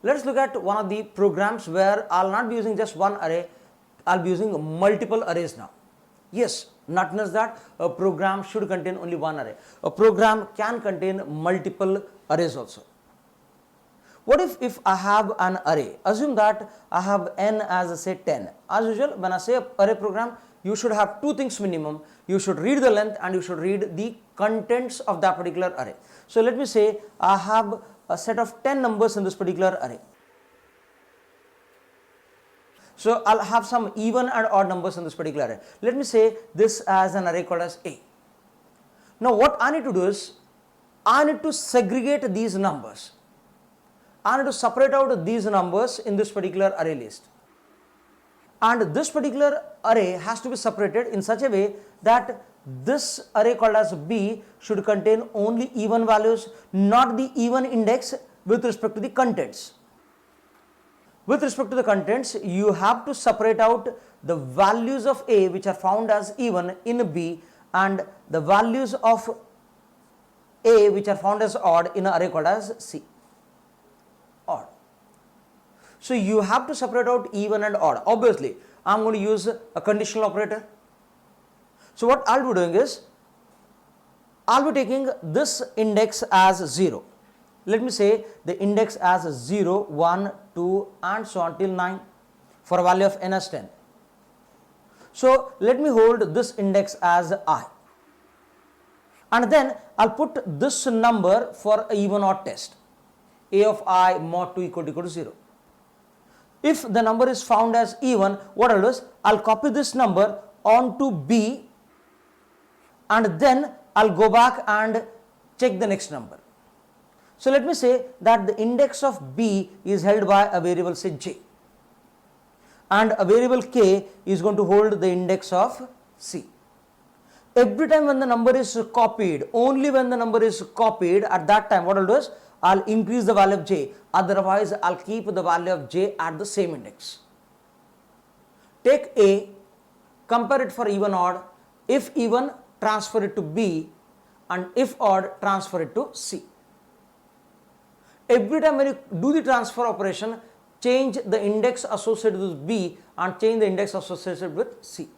Let's look at one of the programs where I'll not be using just one array, I'll be using multiple arrays now. Yes, not just that a program should contain only one array. A program can contain multiple arrays also. What if I have an array? Assume that I have n as say 10. As usual, when I say array program, you should have two things minimum. You should read the length and you should read the contents of that particular array. So let me say I have a set of 10 numbers in this particular array. So I'll have some even and odd numbers in this particular array. Let me say this as an array called as A. Now what I need to do is, I need to segregate these numbers. I need to separate out these numbers in this particular array list. And this particular array has to be separated in such a way that this array called as B should contain only even values, not the even index with respect to the contents. With respect to the contents, you have to separate out the values of A which are found as even in B and the values of A which are found as odd in an array called as C. Odd. So you have to separate out even and odd. Obviously, I am going to use a conditional operator. So what I will be doing is, I will be taking this index as 0. Let me say the index as 0, 1, 2 and so on till 9 for a value of n as 10. So let me hold this index as I. And then I will put this number for a even odd test. A of I mod 2 equal to 0. If the number is found as even, what I will do is, I will copy this number onto B and then I will go back and check the next number. So let me say that the index of B is held by a variable say J and a variable K is going to hold the index of C. Every time when the number is copied, only when the number is copied, at that time what I will do is, I will increase the value of J, otherwise I will keep the value of J at the same index. Take A, compare it for even odd, if even transfer it to B and if odd transfer it to C. Every time when you do the transfer operation, change the index associated with B and change the index associated with C.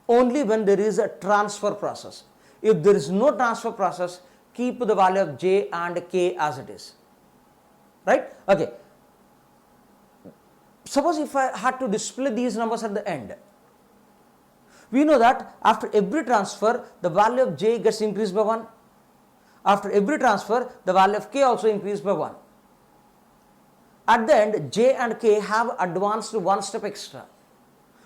Only when there is a transfer process. If there is no transfer process, keep the value of J and K as it is. Right? Okay. Suppose if I had to display these numbers at the end, we know that after every transfer, the value of J gets increased by 1. After every transfer, the value of K also increased by 1. At the end, J and K have advanced one step extra.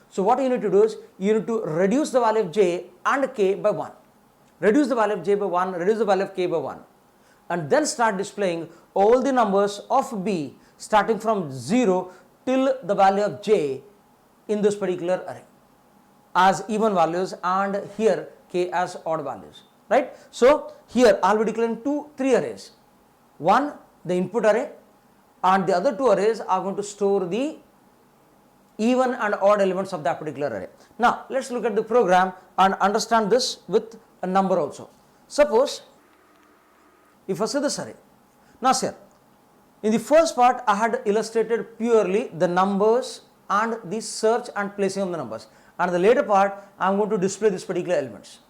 So what you need to do is, you need to reduce the value of J and K by 1. Reduce the value of J by 1, reduce the value of K by 1. And then start displaying all the numbers of B starting from 0 till the value of J in this particular array as even values and here K as odd values. Right? So here I will be declaring three arrays. One, the input array, and the other two arrays are going to store the even and odd elements of that particular array. Now let's look at the program and understand this with a number also. Suppose if I say this array. Now sir, in the first part I had illustrated purely the numbers and the search and placing of the numbers, and the later part I am going to display these particular elements.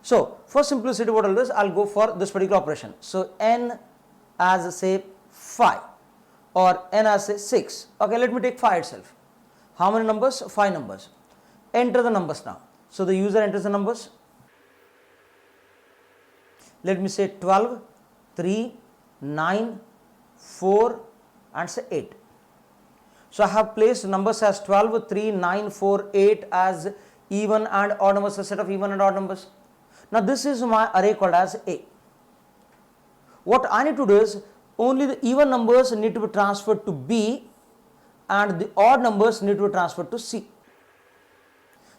So for simplicity what I will do is, I will go for this particular operation. So n as say 5 or n as say 6. Okay, let me take 5 itself. How many numbers? 5 numbers. Enter the numbers now. So the user enters the numbers. Let me say 12, 3, 9, 4 and say 8. So I have placed numbers as 12, 3, 9, 4, 8 as even and odd numbers, a set of even and odd numbers. Now this is my array called as A. What I need to do is, only the even numbers need to be transferred to B and the odd numbers need to be transferred to C.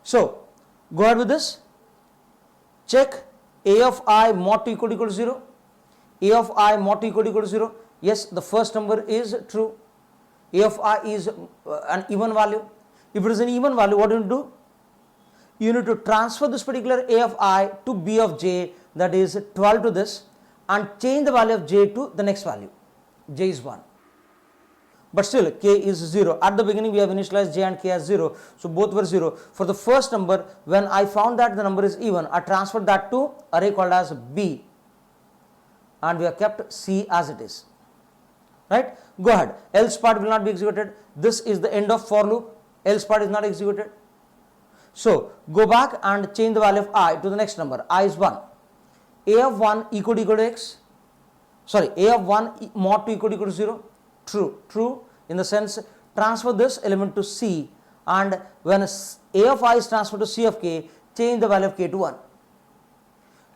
So go ahead with this. Check A of I mod 2 equal to 0. A of I mod 2 equal to 0. Yes, the first number is true. A of I is an even value. If it is an even value, what do you do? You need to transfer this particular A of I to B of J, that is 12 to this, and change the value of J to the next value. J is 1. but still k is 0. At the beginning we have initialized j and k as 0, so both were 0. For the first number, when I found that the number is even, I transferred that to array called as b, and we have kept c as it is. Right? Go ahead. Else part will not be executed. This is the end of for loop. Else part is not executed. So go back and change the value of I to the next number. I is 1. A of 1 equal to x. Sorry, a of 1 mod 2 equal to 0. True. True in the sense, transfer this element to c, and when a of I is transferred to c of k, change the value of k to 1.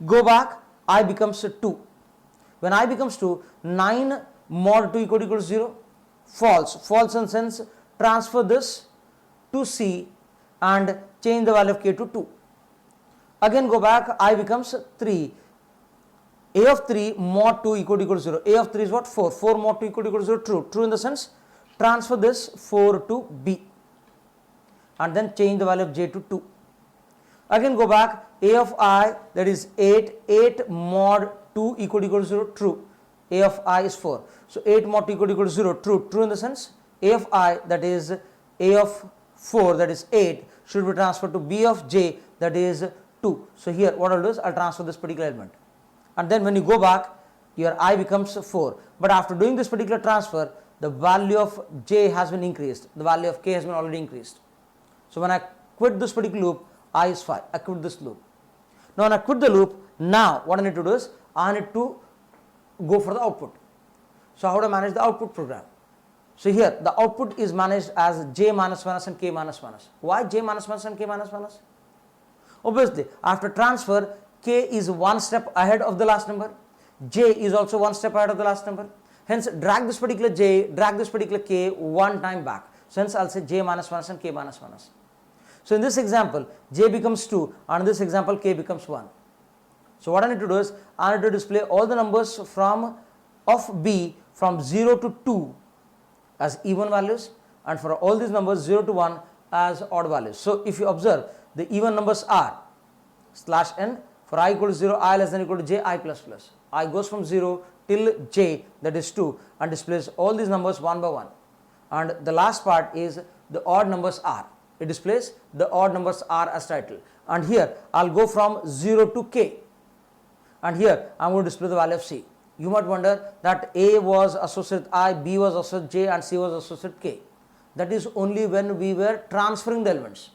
Go back, I becomes 2. When I becomes 2, 9 mod 2 equal to 0. False. False in sense, transfer this to c and change the value of k to 2. Again go back, I becomes 3. A of 3 mod 2 equal to 0. A of 3 is what? 4. 4 mod 2 equal to 0. True. True in the sense, transfer this 4 to b and then change the value of j to 2. Again go back, a of I, that is 8. 8 mod 2 equal to 0. True. A of I is 4. So 8 mod 2 equal to 0. True. True in the sense, a of I, that is a of 4, that is 8, should be transferred to b of j, that is 2. So here what I will do is I will transfer this particular element, and then when you go back, your I becomes 4. But after doing this particular transfer, the value of j has been increased, the value of k has been already increased. So when I quit this particular loop, I is 5. I quit this loop. Now when I quit the loop, now what I need to do is I need to go for the output. So how do I manage the output program? So here the output is managed as j minus minus and k minus minus. Why j minus minus and k minus minus? Obviously, after transfer, k is one step ahead of the last number, j is also one step ahead of the last number. Hence, drag this particular j, drag this particular k one time back. So hence, I'll say j minus minus and k minus minus. So in this example, j becomes 2, and in this example, k becomes 1. So what I need to do is I need to display all the numbers of b from 0 to 2 as even values, and for all these numbers 0 to 1 as odd values. So if you observe, the even numbers are /n for I equal to 0, I less than equal to j, I plus plus. I goes from 0 till j, that is 2, and displays all these numbers one by one. And the last part is the odd numbers are. It displays the odd numbers are as title. And here I'll go from 0 to k, and here I'm going to display the value of c. You might wonder that a was associated with I, b was associated with j, and c was associated with k. That is only when we were transferring the elements.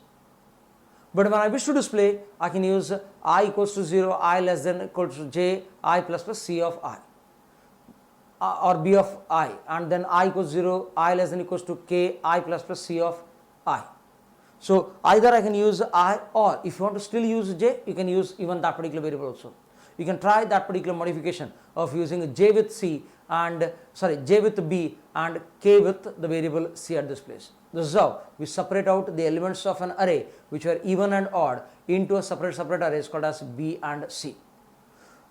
But when I wish to display, I can use I equals to 0, I less than equal to j, I plus plus c of I, or b of I, and then I equals 0, I less than equals to k, I plus plus c of I. So either I can use I, or if you want to still use j, you can use even that particular variable also. You can try that particular modification of using j with c and j with b and k with the variable c at this place. This is how we separate out the elements of an array which are even and odd into a separate arrays called as b and c.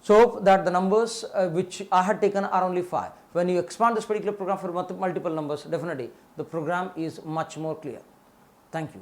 So hope that the numbers which I had taken are only 5. When you expand this particular program for multiple numbers, definitely the program is much more clear. Thank you.